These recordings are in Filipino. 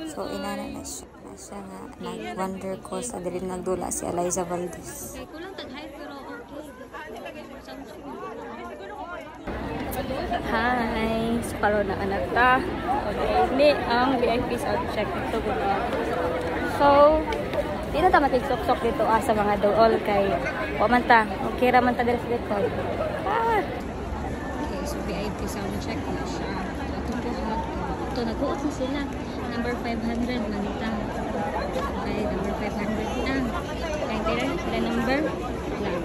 So inana na siya nga nag-wonder ko sa dili nagdula si Eliza Valdez. Hi! So karon na anak ta. Ni ang VIP sound check dito gud. So di na ta makigsok-sok dito sa mga dool kay wa man ta. Okay ra man ta diri sa dito. Okay, so VIP sound check na siya. Ito nag-uot na sila. Number 500 man ita. Okay, number 500 na. Kaya tira number lang.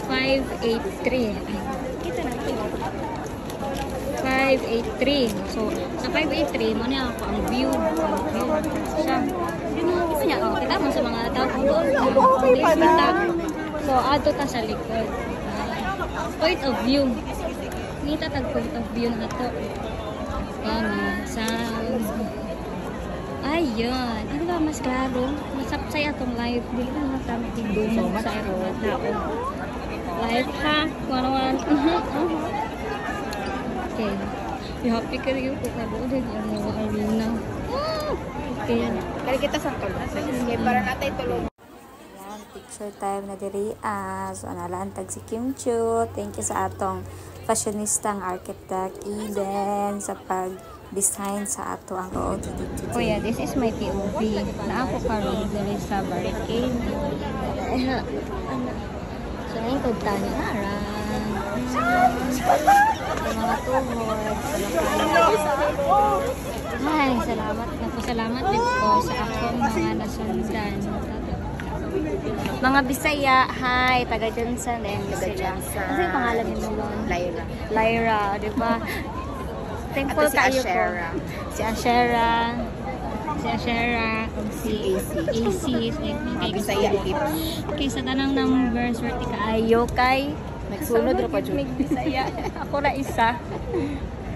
583. Kita na ito. 583. So, sa 583, mo na ako ang view. Siya. Kita niya, kita mo sa mga tao kung doon. So, ato ta sa likod. Point of view. Ngita tag point of view na ito. Sound. Ayun. Ano ba mas klaro? Masapsay atong live. Dili na natamit yung doon sa mga tao. Live ha? One-on-one. Okay. You happy ka rin po kayo din ang mga arena. Okay. Kaya kita sa tulog. Sige, para natin tulog. Ayan, picture time na diri. So, analantag si Kim Chu. Thank you sa atong fashionistang architect Eden sa pag-design sa ato ang OOTD. Oh yeah, this is my POV. Na ako karon diri sa barricade. So, ngayon kong tanya na mga tuhod. Ay, salamat. Nagpasalamat din ko sa akong mga nasundan. Mga Bisaya, hi, taga Johnson. Taga Johnson. Ano yung pangalan mo nun? Lyra. Lyra, di ba? Thankful kayo ko. Si Ashera. Si Ashera. Si AC. Mga Bisaya. Okay, sa tanang number, swerte kaayo kay nagsunod ra pa jud. Bisaya. Ako na isa.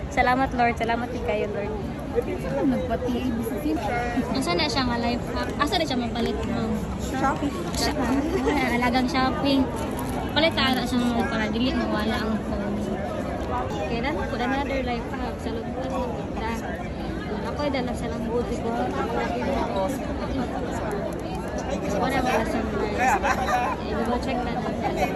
Salamat Lord. Salamat din kayo Lord. Nagpati Asa na siya nga life hack? Asa na siya mapalit mo? Shopping. Alagang shopping. Palit na siya para dili mawala ang phone. Okay, dan po another life hack. Salud po sa kita. Ako ay dala sa lang buti ko. Wala ba sa sunrise? Go check na 100.